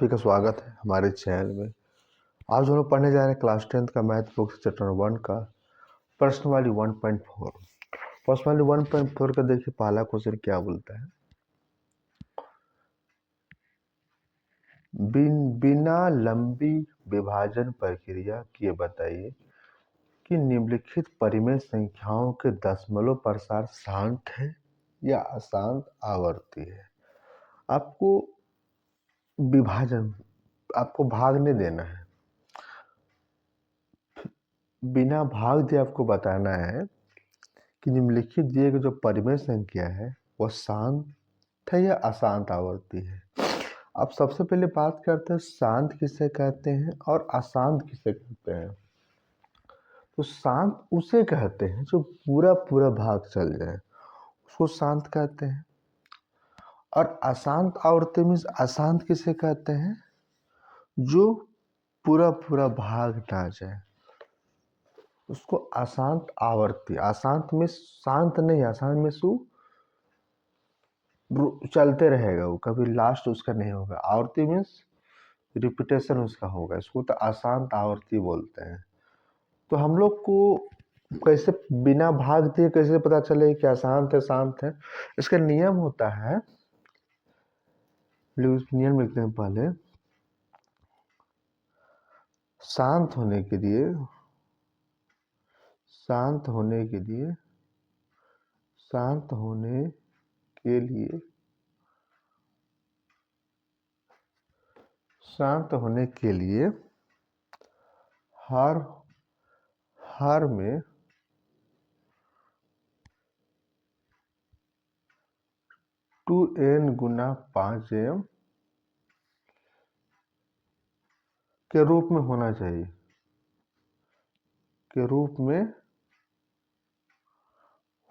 सभी का स्वागत है हमारे चैनल में। आज हम लोग पढ़ने जा रहे हैं क्लास 10th का मैथ बुक चैप्टर 1 का प्रश्न वाली 1.4। प्रश्न वाली 1.4 का देखिए पहला क्वेश्चन क्या बोलता है। बिना लंबी विभाजन प्रक्रिया किए बताइए कि निम्नलिखित परिमेय संख्याओं के दशमलव प्रसार शांत है या अशांत आवर्ती है। आपको विभाजन, आपको भाग नहीं देना है, बिना भाग दिए आपको बताना है कि निम्नलिखित दिए गए जो परिमेय संख्या है वह शांत है या अशांत आवर्ती है। अब सबसे पहले बात करते हैं शांत किसे कहते हैं और अशांत किसे कहते हैं। तो शांत उसे कहते हैं जो पूरा पूरा भाग चल जाए, उसको शांत कहते हैं। और अशांत आवर्ती मीन्स अशांत किसे कहते हैं, जो पूरा पूरा भाग ना जाए, उसको अशांत आवर्ती। अशांत में शांत नहीं, अशांत में चलते रहेगा, वो कभी लास्ट उसका नहीं होगा। आवर्ती मीन्स रिपीटेशन उसका होगा, इसको तो अशांत आवर्ती बोलते हैं। तो हम लोग को कैसे बिना भाग दिए कैसे पता चले कि अशांत है शांत है, इसका नियम होता है। नियम लिखते हैं पहले। शांत होने के लिए, शांत होने के लिए, शांत होने के लिए, शांत होने के लिए हर में 2n गुना 5m के रूप में होना चाहिए, के रूप में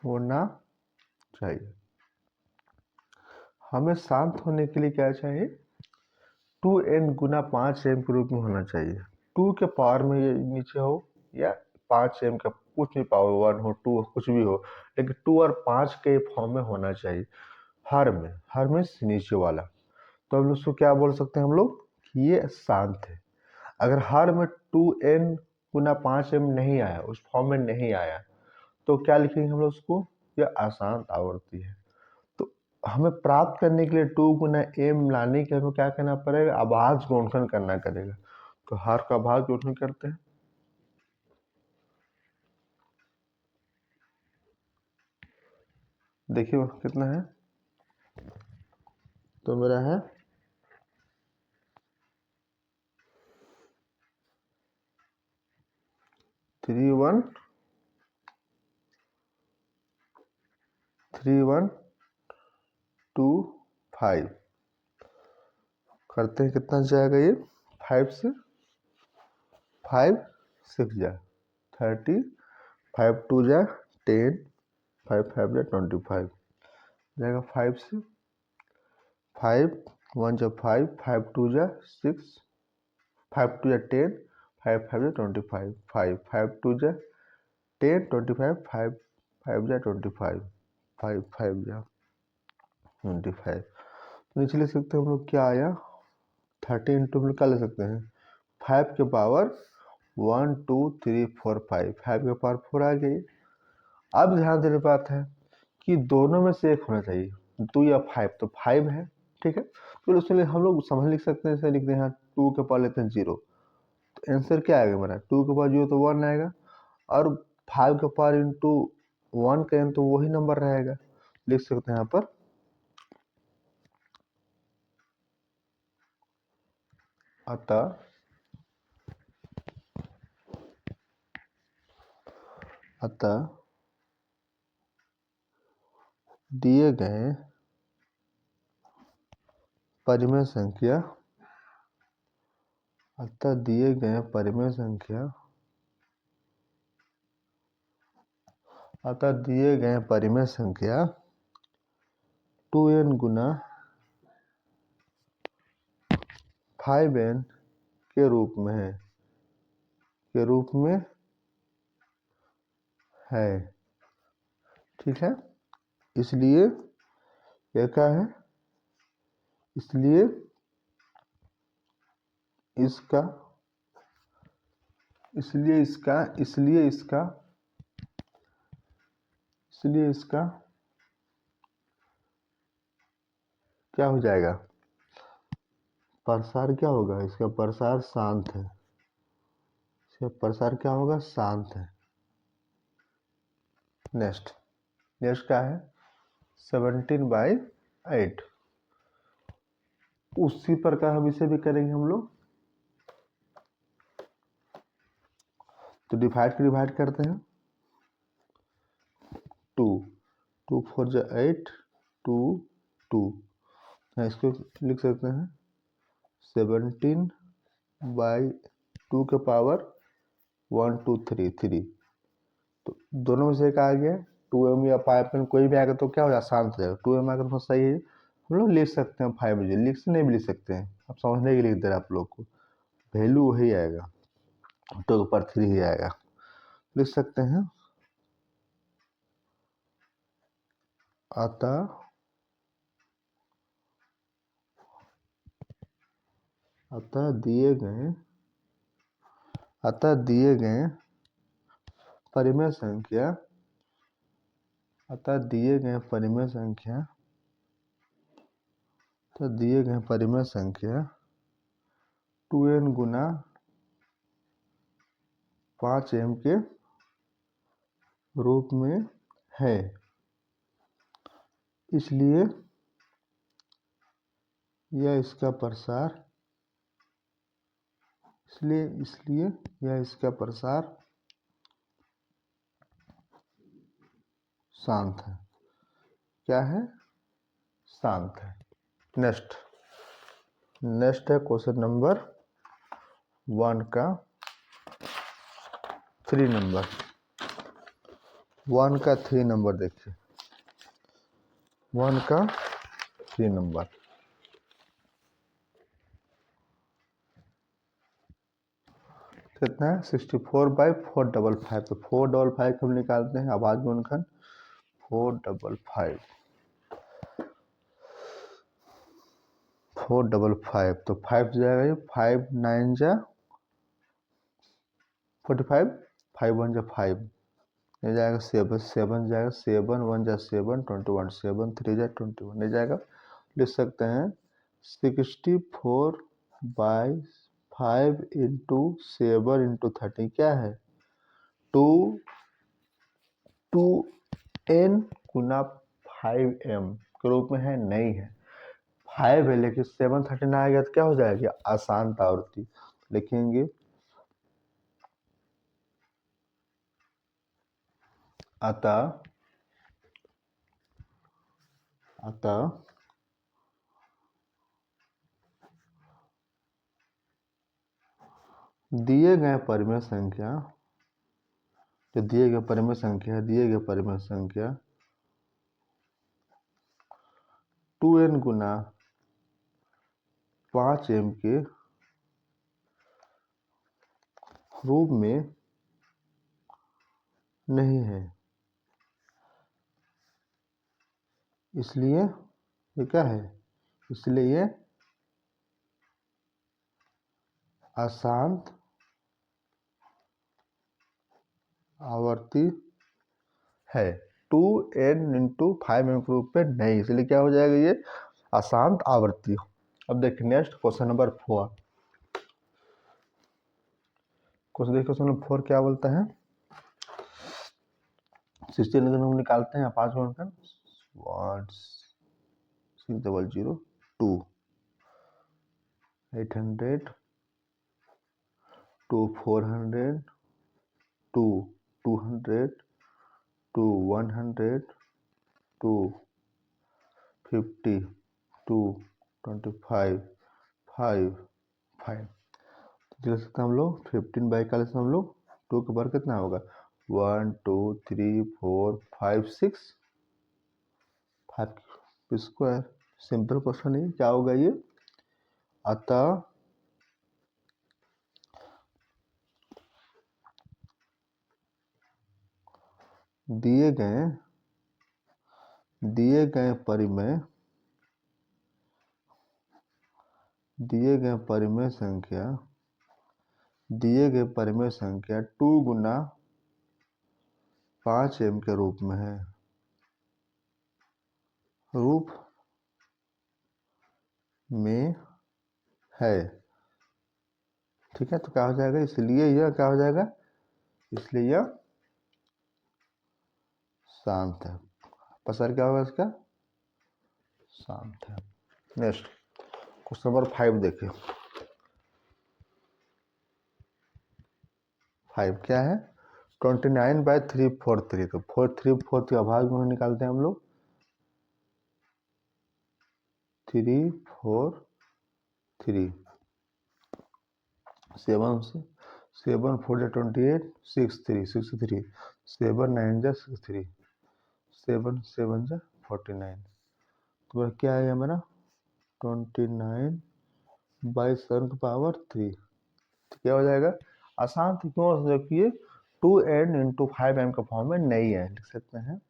होना चाहिए। हमें शांत होने के लिए क्या चाहिए, 2n गुना 5m के रूप में होना चाहिए। 2 के पावर में ये नीचे हो या 5m का कुछ भी पावर 1 हो 2 कुछ भी हो, लेकिन 2 और 5 के फॉर्म में होना चाहिए। हर में नीचे वाला। तो हम लोग उसको क्या बोल सकते हैं हम लोग कि ये शांत है। अगर हर में 2n गुना 5m नहीं आया, उस फॉर्म में नहीं आया, तो क्या लिखेंगे हम लोग उसको, यह अशांत आवर्ती है। तो हमें प्राप्त करने के लिए 2 गुना m लाने के लिए हमें क्या करना पड़ेगा, अभाज्य गुणनखंड करना पड़ेगा। तो हर का अभाज्य गुणनखंड करते हैं। देखिए कितना है, तो मेरा है 3125 करते हैं। कितना जाएगा ये, 5 से 5 6 जा 30, 5 2 जा 10, 5 5 जा 25 जाएगा। 5 से 5 1 जा 5, 5 2 जा 6, 5 2 जा 10, 5 5 जा 25, 5 5 2 जा 10 25, 5 5 जा 25, 5 5 जा 25। तो नीचे लिख सकते हैं हम लोग क्या आया, 30 इंटू हम लोग क्या ले सकते हैं, 5 के पावर 1 2 3 4 5, 5 के पावर 4 आ गई। अब ध्यान देने बात है कि दोनों में से एक होना चाहिए, 2 या 5, तो 5 है, ठीक है। तो उसमें हम लोग समझ लिख सकते हैं, जैसे लिखते हैं 2 के पावर लेते हैं 0, तो आंसर क्या आएगा मेरा, 2 के पावर 0 तो 1 आएगा, और 5 के पावर इंटू 1 करें तो वही नंबर रहेगा। लिख सकते हैं यहाँ पर अतः दिए गए परिमेय संख्या, अतः दिए गए परिमेय संख्या, अतः दिए गए परिमेय संख्या 2n गुना 5n के रूप में है, के रूप में है, ठीक है। इसलिए यह क्या है, इसलिए इसका इसलिए इसका इसलिए इसका इसलिए इसका क्या हो जाएगा, प्रसार क्या होगा, इसका प्रसार शांत है, इसका प्रसार क्या होगा, शांत है। नेक्स्ट नेक्स्ट क्या है, 17/8। उसी प्रकार हम इसे भी करेंगे हम लोग, तो डिवाइड करते हैं, 2 2 4 जा 8, 2 2, इसको लिख सकते हैं 17/2 के पावर 1 2 3 3। तो दोनों में से एक आ गया, 2m या 5m कोई भी आएगा तो क्या हो जाएगा, शांत हो जाएगा। 2m आएगा तो सही है, हम लोग लिख सकते हैं 5g, लिख से नहीं भी लिख सकते हैं, अब समझने के लिए लिख दे रहे आप लोग को, वैल्यू वही आएगा, 2 के ऊपर 3 ही आएगा, लिख सकते हैं। अतः दिए गए परिमेय संख्या, दिए गए परिमेय संख्या 2n गुना 5m के रूप में है, इसलिए यह इसका प्रसार शांत है। क्या है, शांत है। नेक्स्ट है क्वेश्चन नंबर 1 का 3 नंबर, 1 का 3 नंबर देखिए, 1 का 3 नंबर कितना है, 64/455। तो 455 हम निकालते हैं, आवाज गुणनखंड 455 तो 5 जाएगा, ये 5 9 जा 45, 5 1 जा 5, ये जाएगा 7 7 जाएगा, 7 1 जा 7 21, 7 3 जा 21, नहीं जाएगा। लिख सकते हैं 64/5 इंटू 7 इंटू 30 क्या है, 2n गुना 5m के रूप में है, नहीं है, 5 है लेकिन 7 आ गया तो क्या हो जाएगा, अशांत आवृत्ति। लिखेंगे अतः दिए गए परिमेय संख्या, जो दिए गए परिमेय संख्या 2n गुना 5m के रूप में नहीं है, इसलिए ये क्या है, इसलिए ये अशांत आवर्ती है। 2n इंटू 5m के रूप में नहीं, इसलिए क्या हो जाएगा, ये अशांत आवर्ती। अब देखिए next question number 4, question number 4 क्या बोलता है, 16 हम निकालते हैं, 5 1 6 0 0 2 800 2 400 2 200 2 100 2 50 2 25 5 5। लिख सकते हैं हम लोग 15/41 हम लोग 2 के बार कितना होगा, 1 2 3 4 5 6 5 स्क्वायर। सिंपल क्वेश्चन है, क्या होगा ये, अतः दिए गए परिमेय संख्या दिए गए परिमेय संख्या 2 गुना 5m के रूप में है। रूप में है, ठीक है। तो क्या हो जाएगा, इसलिए यह क्या हो जाएगा, इसलिए यह शांत है। पसर क्या होगा इसका, शांत है। नेक्स्ट क्वेश्चन नंबर 5 देखिए। 5 क्या है, 29/343। तो 4 का भाग में निकालते हैं हम लोग, 343 7 से 7 4 28 63 63 7 9 63 7 7 49। तो क्या है हमारा 29/7 क्या हो जाएगा, आसान थी क्यों, क्योंकि 2n × 5m का फॉर्म में नहीं है, लिख सकते हैं।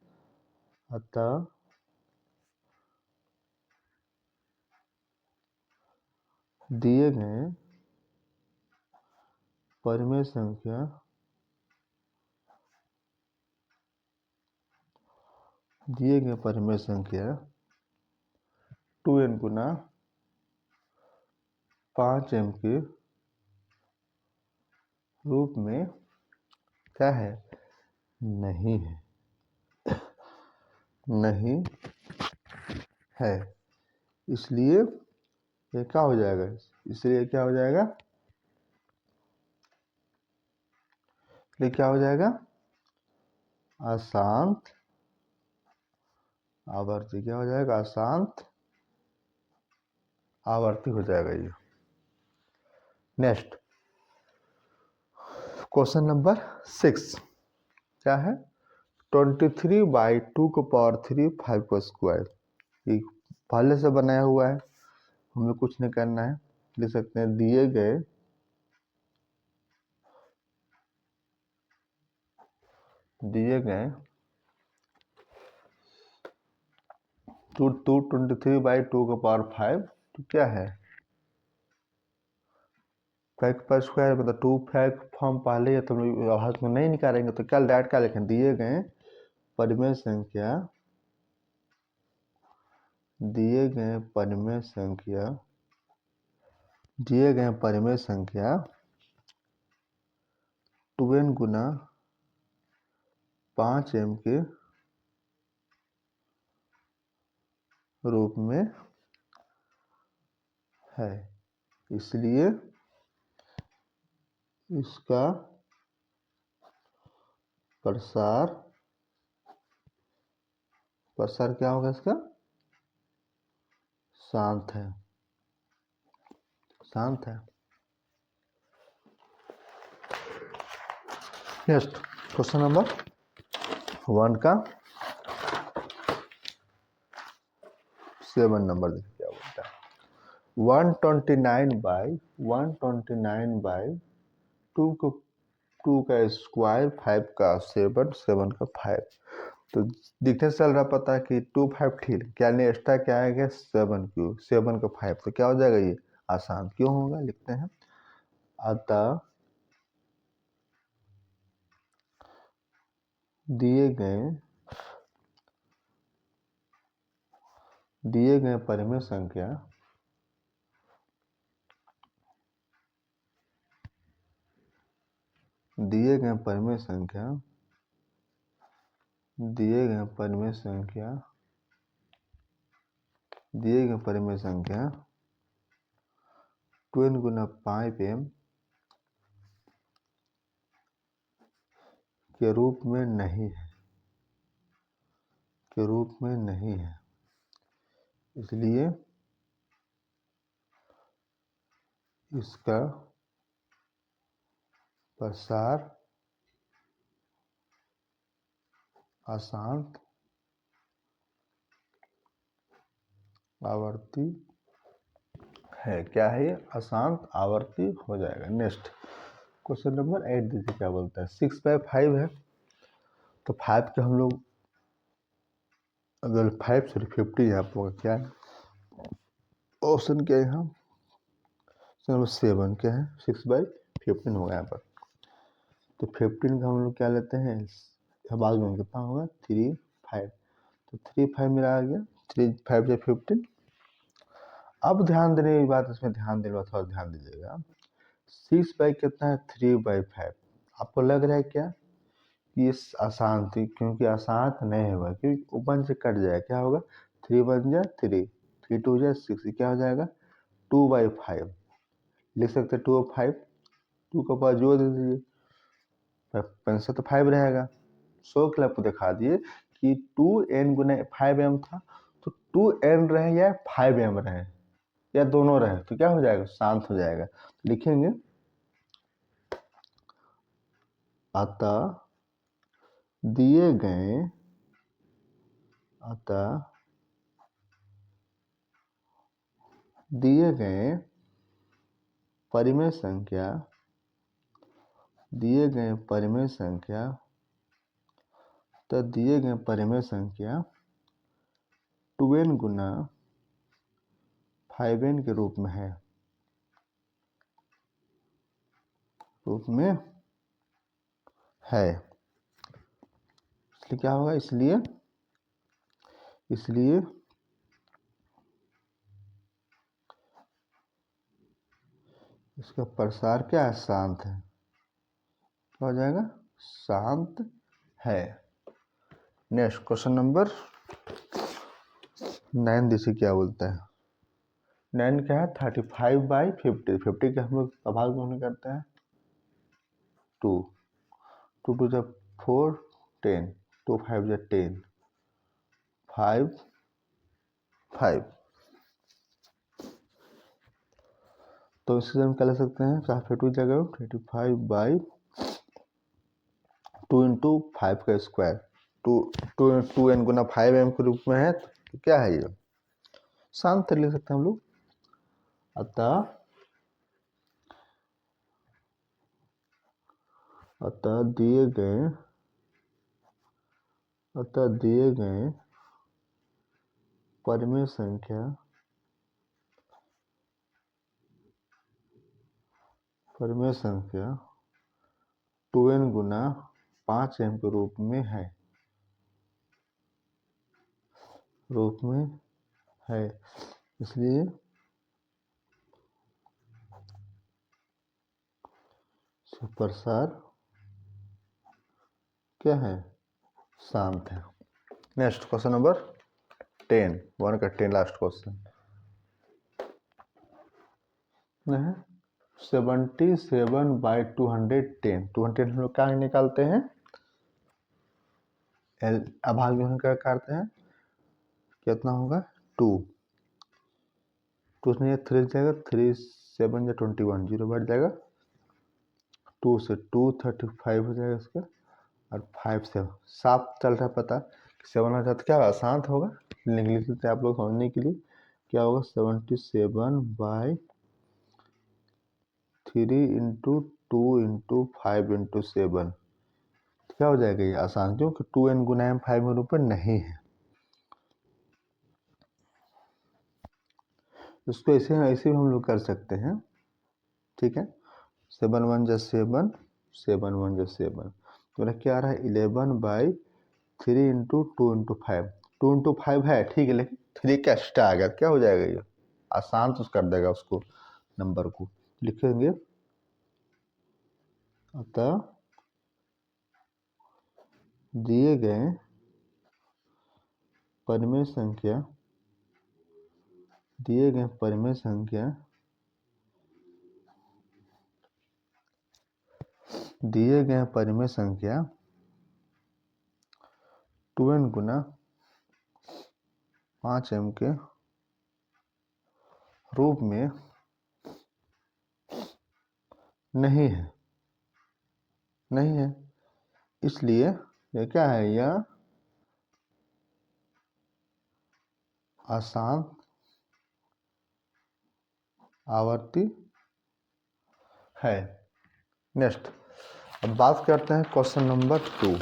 अतः दिए गए परिमेय संख्या दिए गए परिमेय संख्या 2n गुना 5m के रूप में क्या है, नहीं है, नहीं है। इसलिए ये क्या हो जाएगा, इसलिए क्या हो जाएगा, इसलिए क्या हो जाएगा, अशांत आवर्ती। क्या हो जाएगा, अशांत आवर्ती हो जाएगा ये। नेक्स्ट क्वेश्चन नंबर 6 क्या है, 23/2⁵ 5 का स्क्वायर। ये पहले से बनाया हुआ है, हमें कुछ नहीं करना है। लिख सकते हैं दिए गए 23/2⁵ तो क्या है, 5 का स्क्वायर मतलब 2 5 फॉर्म पहले है, तो हम लोग हाथ में नहीं निकालेंगे। तो क्या डायरेक्ट क्या लिखें, दिए गए परिमेय संख्या दिए गए परिमेय संख्या 2n गुना 5m के रूप में है। इसलिए इसका प्रसार क्या होगा, इसका शांत है, शांत है। नेक्स्ट क्वेश्चन नंबर 1 का 7 नंबर देखिए क्या बोलता है, 129/2 का स्क्वायर 5 का 7 7 का 5। तो दिखने से चल रहा पता है कि 2 5 ठीक, क्या नहीं एक्स्ट्रा क्या आएगा 7 क्यों 7 का 5, तो क्या हो जाएगा ये आसान क्यों होगा, लिखते हैं। अतः दिए गए परिमेय संख्या दिए गए परिमेय संख्या 2n गुना 5m के रूप में नहीं है। इसलिए इसका प्रसार अशांत आवर्ती है। क्या है ये, अशांत आवर्ती हो जाएगा। नेक्स्ट क्वेश्चन नंबर 8 देखिए क्या बोलता है, 6/5 है। तो 5 के हम लोग अगर 5 से 50 यहाँ पर क्या है, ऑप्शन क्या है, यहाँ नंबर 7 क्या है 6/5 15 होगा यहाँ पर। तो 15 का हम लोग क्या लेते हैं, बाद में कितना होगा 3 5, तो 3 5 मेरा आ गया, 3 5 या 15। अब ध्यान देने की बात, इसमें ध्यान देने थोड़ा ध्यान दीजिएगा। 6 बाई कितना है 3/5। आपको लग रहा है क्या कि ये आसान थी, क्योंकि आसान नहीं होगा, क्योंकि ऊपर से कट जाएगा। क्या होगा 3 1 जा 3, 3 2 जा 6, क्या हो जाएगा 2/5। लिख सकते 2/5, 2 का पास जोड़ दे दीजिए, 5 तो 5 रहेगा। 100 के लिए आपको दिखा दिए कि 2n गुना 5m था, तो 2n रहे या 5m रहे या दोनों रहे, तो क्या हो जाएगा शांत हो जाएगा। तो लिखेंगे अतः दिए गए परिमेय संख्या, तो दिए गए परिमेय संख्या 2n गुना 5n के रूप में है, इसलिए क्या होगा, इसलिए इसका प्रसार क्या है, शांत है। क्या हो जाएगा, शांत है। नेक्स्ट क्वेश्चन नंबर 9, देखिए क्या बोलता है। 9 क्या है 35/50। 50 के हम लोग अभाग में करते हैं 2, 2 2 जा 4 10, 2 5 जा 10, 5 5। तो इससे हम क्या ले सकते हैं, 4 जगह 35/2 इंटू 5 का स्क्वायर, 2n गुना 5m के रूप में है, तो क्या है ये शांत ले सकते हैं हम लोग। अतः दिए गए परिमेय संख्या 2n गुना 5m के रूप में है, इसलिए प्रसार क्या है, शांत है। नेक्स्ट क्वेश्चन नंबर 10, 1 का 10 लास्ट क्वेश्चन है 77/210। 200 हम लोग क्या निकालते हैं, अभाग में क्या करते हैं, कितना होगा 2, तो उसमें 3 जाएगा, 3 7 या 21, 0 बढ़ जाएगा, 2 से 2 35 हो जाएगा इसका, और 5 से साफ चल रहा है पता, 7 आ जाता क्या आसान होगा, लिख लेते आप लोग समझने के लिए। क्या होगा 77/3 इंटू 2 इंटू 5 इंटू 7, क्या हो जाएगा ये आसान, क्योंकि 2n गुना 5 के ऊपर नहीं है। इसको ऐसे भी हम लोग कर सकते हैं, ठीक है। 7 1 जा 7, 7 1 जा 7, तो मेरा क्या आ रहा है 11/3 इंटू 2 इंटू 5, 2 इंटू 5 है ठीक है, लेकिन 3 का एक्स्ट्रा आ गया, क्या हो जाएगा ये आसान तो कर देगा उसको, नंबर को लिखेंगे अतः दिए गए परिमेय संख्या 2n गुना 5m के रूप में नहीं है, इसलिए यह क्या है, यह आसान आवर्ती है। नेक्स्ट अब बात करते हैं क्वेश्चन नंबर 2।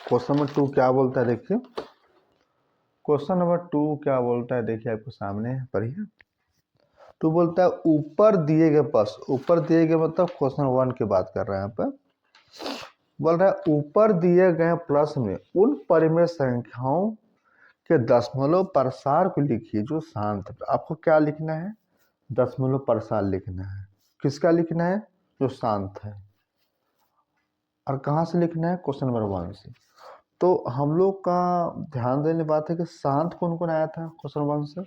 क्वेश्चन नंबर 2 क्या बोलता है, देखिए क्वेश्चन नंबर 2 क्या बोलता है, देखिए आपको सामने पढ़िए। टू बोलता है ऊपर दिए गए पस, ऊपर दिए गए मतलब क्वेश्चन 1 की बात कर रहे हैं यहाँ पे। बोल रहा है ऊपर दिए गए प्लस में उन परिमेय संख्याओं के दशमलव प्रसार को लिखिए जो शांत है। आपको क्या लिखना है? दशमलव प्रसार लिखना है। किसका लिखना है? जो शांत है। और कहाँ से लिखना है? क्वेश्चन नंबर 1 से। तो हम लोग का ध्यान देने बात है कि शांत कौन कौन आया था क्वेश्चन 1 से।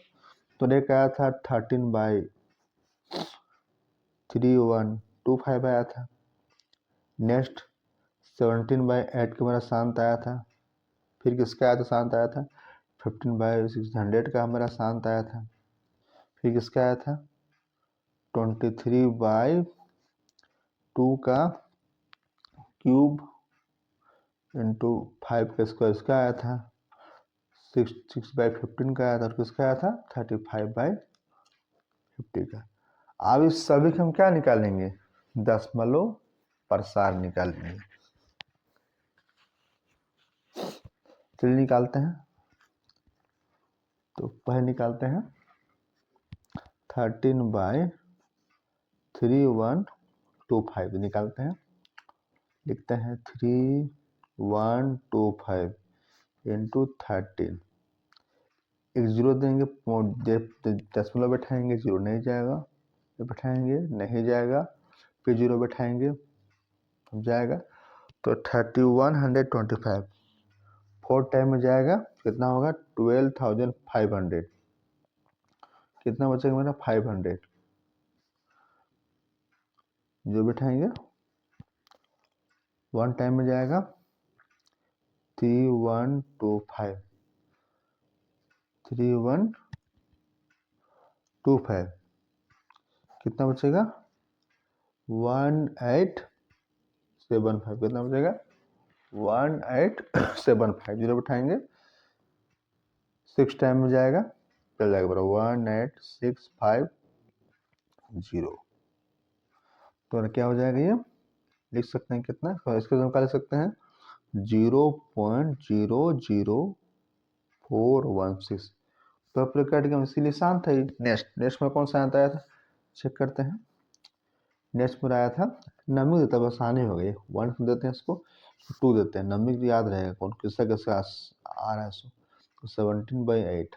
तो एक आया था 13/3125 आया था। नेक्स्ट 17/8 का मेरा शांत आया था। फिर किसका आया था? शांत आया था 15/600 का हमारा शांत आया था। फिर किसका आया था? 23/2 का क्यूब इंटू 5 का स्क्वायर इसका आया था। 6/15 का आया था। और किसका आया था? 35/50 का। अब इस सभी के हम क्या निकालेंगे? दशमलव प्रसार निकालेंगे। चलिए निकालते हैं। तो पहले निकालते हैं 13/3125 निकालते हैं। लिखते हैं 3125 इंटू 13। एक जीरो देंगे, दशमलव बैठाएंगे, जीरो नहीं जाएगा, बैठाएंगे नहीं जाएगा, फिर जीरो बैठाएंगे जाएगा। तो 3125 4 टाइम में जाएगा, कितना होगा? 12,500। कितना बचेगा मेरा? 500। जो बैठाएंगे 1 टाइम में जाएगा 3125 3125। कितना बचेगा? 1875। कितना बचेगा? 1875। जीरो बैठाएंगे 6 टाइम में जाएगा, चल जाएगा बराबर 18650। तो क्या हो जाएगा? ये लिख सकते हैं कितना? तो इसको हम क्या लिख सकते हैं? 0.00416। तो एप्लीकेट का इसीलिए शांत है। नेक्स्ट में कौन सा शांत आया था? चेक करते हैं। नेक्स्ट में आया था, नमी देता है, आसानी हो गई। 1 देते हैं इसको, 2 देते हैं, नमी याद रहेगा कौन किसका किसका आ रहा है। तो 17/8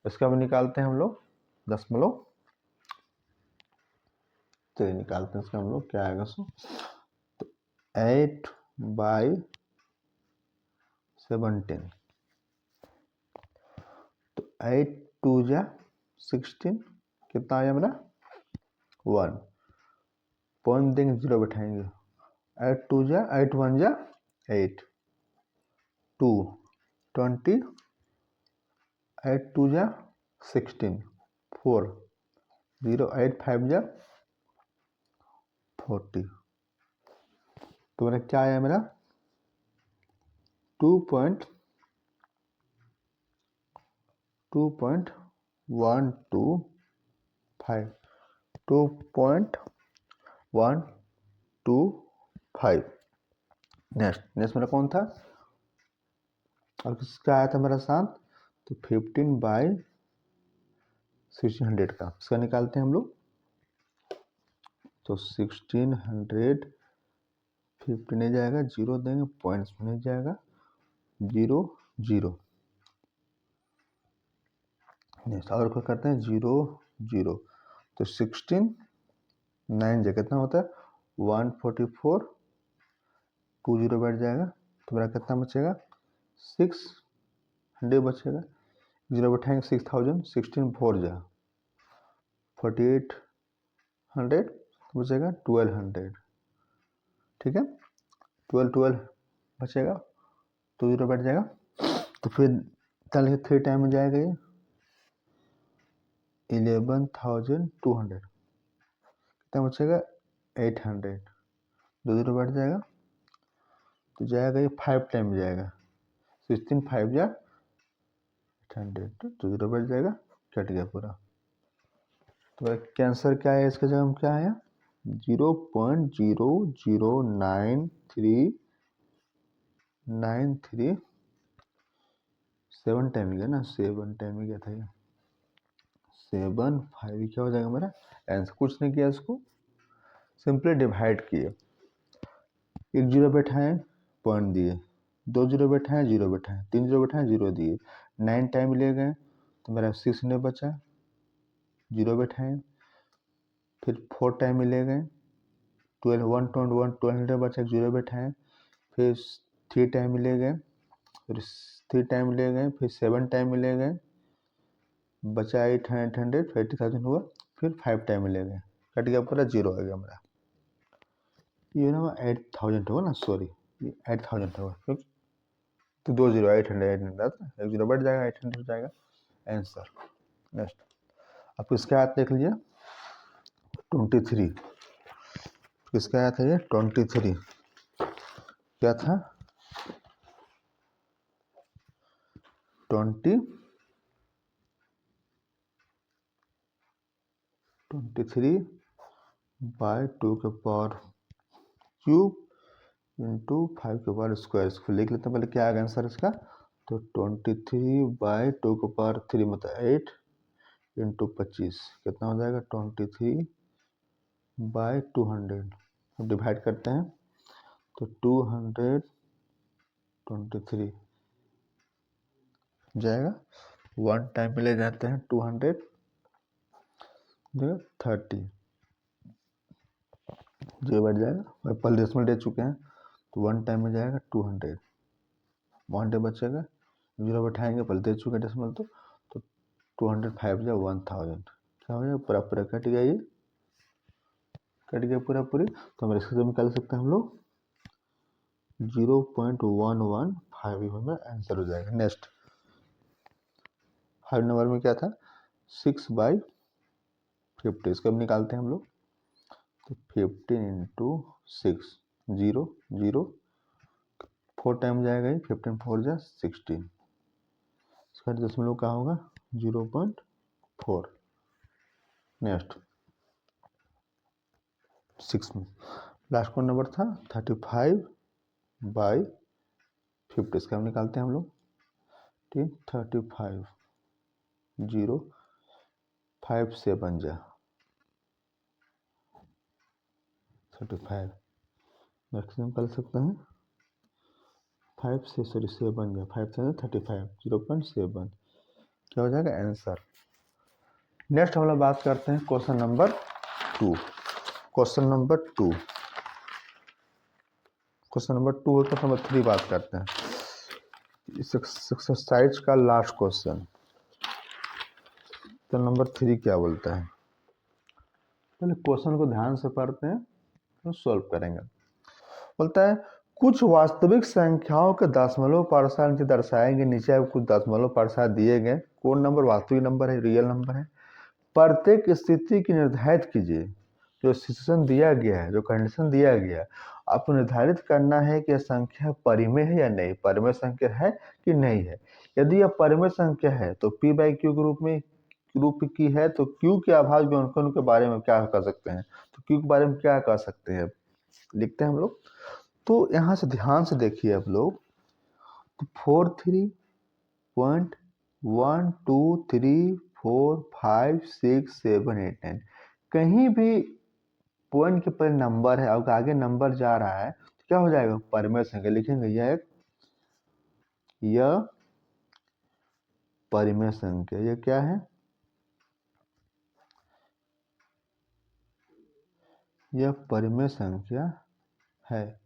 इसका भी निकालते हैं हम लोग दशमलव। चलिए निकालते हैं इसका हम लोग, क्या आएगा सो। तो 8/17। तो 8 2 जा 16। कितना आया मेरा? 1 पॉइंट देंगे, जीरो बैठाएंगे। 8 2 जा 8 1 जा 8 2 20। 8 2 जा 16 4 0 8 5 जा 40। तो मेरा क्या आया? मेरा 2.125 2.125। नेक्स्ट मेरा कौन था? और किसका आया था मेरा शांत? तो 15/1600 का। इसका निकालते हैं हम लोग। तो 1600 50 नहीं जाएगा, जीरो देंगे, पॉइंट्स में नहीं जाएगा, 0 0। नेक्स्ट और क्या करते हैं? 0 0। तो 16 9 जगह कितना होता है? 144। 2 0 बैठ जाएगा, तो मेरा कितना बचेगा? 600 बचेगा। जीरो बैठाएंगे 6000। 16 4 जा 4800 बचेगा 1200। ठीक है, 12 बचेगा, तो जीरो बैठ जाएगा। तो फिर चल 3 टाइम में जाएगा ये 11,200। कितना बचेगा? 800। दो जीरो बैठ जाएगा, तो जाएगा ये 5 टाइम में जाएगा। 16 5 जा 800। तो जीरो बैठ जाएगा, कट गया पूरा। तो कैंसर क्या है? इसका जवाब क्या आया? 0.00937 टाइम गया ना, 7 टाइम में गया था ये 7 5 क्या हो जाएगा मेरा आंसर। कुछ नहीं किया, इसको सिंपली डिवाइड किए। 1 जीरो बैठाएं, पॉइंट दिए, 2 जीरो बैठाएं, जीरो बैठाएं, 3 जीरो बैठाएं, जीरो दिए, 9 टाइम ले गए तो मेरा 6 नहीं बचा, जीरो बैठाएं, फिर 4 टाइम ले गए, 12 बचा, जीरो बैठाएं, फिर 3 टाइम ले गए, फिर 3 टाइम ले गए, फिर 7 टाइम ले गए, बचा 800 80,000 हुआ, फिर 5 टाइम ले गए, कट गया पूरा, जीरो आ गया मेरा। ये ना 8,000 होगा ना, सॉरी ये 8,000 होगा, क्योंकि तो 2 जीरो 800 एक जीरो बढ़ जाएगा, 800 हो जाएगा आंसर। नेक्स्ट अब किसका याद देख लीजिए, 23। किसका आया था ये 23, क्या था 23 बाई 2 के पावर क्यूब इंटू 5 के पावर स्क्वायर। इसको लिख लेते हैं पहले, क्या आएगा आंसर इसका। तो 23 बाई 2 के पावर 3 मतलब 8 इंटू 25 कितना हो जाएगा 23 बाई 200। डिवाइड करते हैं तो 223 जाएगा, 1 टाइम में ले जाते हैं 200 30 जो बढ़ जाएगा, और पहले डेसिमल दे चुके हैं तो 1 टाइम में जाएगा 200, 100 बचेगा, जीरो बैठाएंगे पहले दे चुके डेसिमल तो 205 या 1000 क्या हो जाएगा, पूरा पूरा कट गया, ये कट गया पूरा पूरी। तो हमारे इससे निकाल सकते हैं हम लोग 0.115 हमारा आंसर हो जाएगा। नेक्स्ट 5 नंबर में क्या था 6/50, इसको अब निकालते हैं हम लोग। तो 15 इंटू 6 0 0 4 टाइम जाएगा, 15 4 जा 16, इसका दशमलव क्या होगा 0.4। नेक्स्ट 6 में लास्ट कौन नंबर था 35/50, इसका हम निकालते हैं हम लोग। ठीक 35 0 5 से बन जा 35, मैक्सिमम कर सकते हैं 5 से, सॉरी 7 जा 5 से 35 0.7 क्या हो जाएगा आंसर। नेक्स्ट हम लोग बात करते हैं क्वेश्चन नंबर 2। क्वेश्चन नंबर 2 होता है, नंबर 3 बात करते हैं। इस एक्सरसाइज का लास्ट क्वेश्चन, तो नंबर 3 क्या बोलता है, पहले क्वेश्चन को ध्यान से पढ़ते हैं तो सॉल्व करेंगे। बोलता है कुछ वास्तविक संख्याओं के दशमलव प्रसार नीचे दर्शाएंगे, नीचे कुछ दशमलव प्रसार दिए गए, कौन नंबर वास्तविक नंबर है, रियल नंबर है, प्रत्येक स्थिति की निर्धारित कीजिए। जो सिचुएशन दिया गया है, जो कंडीशन दिया गया है, आपको निर्धारित करना है कि यह संख्या परिमेय है या नहीं, परिमेय संख्या है कि नहीं है। यदि यह परिमेय संख्या है तो p/q के रूप की है, तो q के अभाज्य गुणनखंड के बारे में क्या कर सकते हैं, तो q के बारे में क्या कर सकते हैं, लिखते हैं हम लोग। तो यहाँ से ध्यान से देखिए आप लोग, तो 4 3 पॉइंट 1 2 3 4 5 6 7 8 9 कहीं भी पॉइंट के पर नंबर है और आगे नंबर जा रहा है तो क्या हो जाएगा परिमेय संख्या, लिखेंगे यह परिमेय संख्या, यह क्या है, यह परिमेय संख्या है।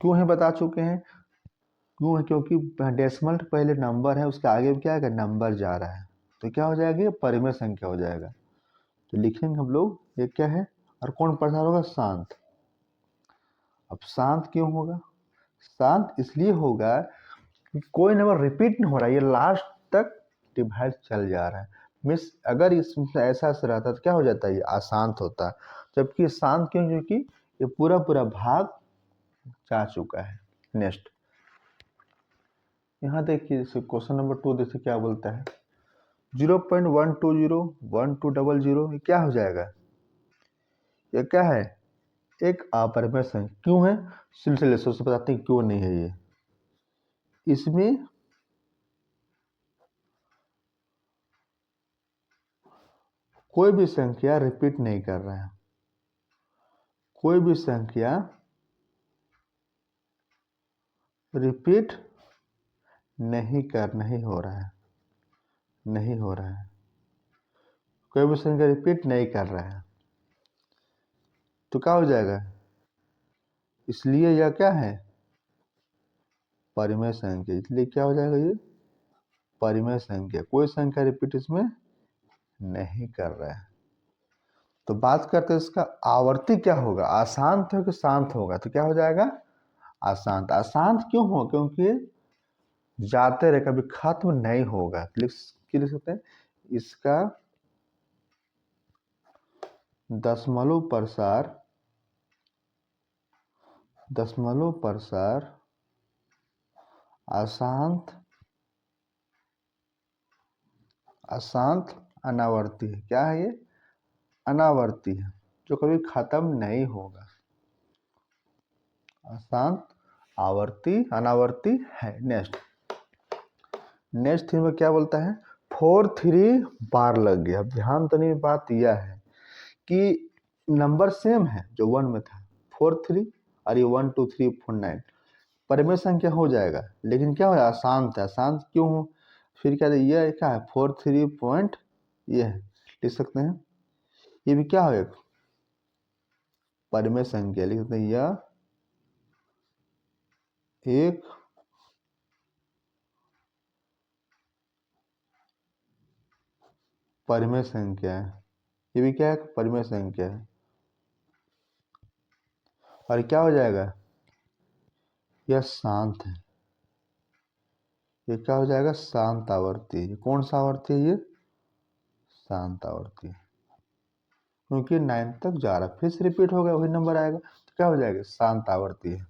क्यों है बता चुके हैं, क्यों है क्योंकि डेसिमल पहले नंबर है, उसके आगे क्या है नंबर जा रहा है, तो क्या हो जाएगा ये परिमेय संख्या हो जाएगा। तो लिखेंगे हम लोग ये क्या है, और कौन प्रसार होगा शांत। अब शांत क्यों होगा, शांत इसलिए होगा कि कोई नंबर रिपीट नहीं हो रहा है, ये लास्ट तक डिवाइड चल जा रहा है। मिस अगर इसमें ऐसा से रहता तो क्या हो जाता है, ये अशांत होता, जबकि शांत क्यों, क्योंकि ये पूरा पूरा भाग जा चुका है। नेक्स्ट यहाँ देखिए क्वेश्चन नंबर 2 देखिए क्या बोलता है 0.120 1200 ये क्या हो जाएगा, ये क्या है एक अपरिमेय संख्या। क्यों है सिलसिले से बताते हैं क्यों नहीं है ये, इसमें कोई भी संख्या रिपीट नहीं कर रहा है, कोई भी संख्या रिपीट नहीं हो रहा है, नहीं हो रहा है, कोई भी संख्या रिपीट नहीं कर रहा है, तो क्या हो जाएगा? इसलिए यह क्या है? परिमेय संख्या। इसलिए क्या हो जाएगा ये? परिमेय संख्या। कोई संख्या रिपीट इसमें नहीं कर रहा है। तो बात करते हैं इसका आवर्ती क्या होगा, अशांत हो कि शांत होगा? तो क्या हो जाएगा? अशांत। अशांत क्यों हो? क्योंकि जाते रहे, कभी खत्म नहीं होगा। लिख सकते हैं इसका दशमलव प्रसार अशांत अनावर्ती है। क्या है ये? अनावर्ती है, जो कभी खत्म नहीं होगा। अशांत, आवर्ती, अनावर्ती है। नेक्स्ट थी में क्या बोलता है? 4 3 बार लग गया। अब ध्यान देने की बात यह है कि नंबर सेम है जो 1 में था, 4 3, और ये 1 2 3 4 9 परिमेय संख्या हो जाएगा। लेकिन क्या हो? अशांत है। अशांत क्यों हो? फिर क्या? ये क्या है? 4 3 पॉइंट ये है, लिख सकते हैं। ये भी क्या है? परिमेय संख्या। लिख सकते हैं यह एक परिमेय संख्या है। ये भी क्या है? परिमेय संख्या है। और क्या हो जाएगा? यह शांत है। ये क्या हो जाएगा? शांत आवर्ती। कौन सा आवर्ती है ये? शांत आवर्ती। क्योंकि 9 तक जा रहा है, फिर से रिपीट हो गया, वही नंबर आएगा, तो क्या हो जाएगा? शांत आवर्ती है।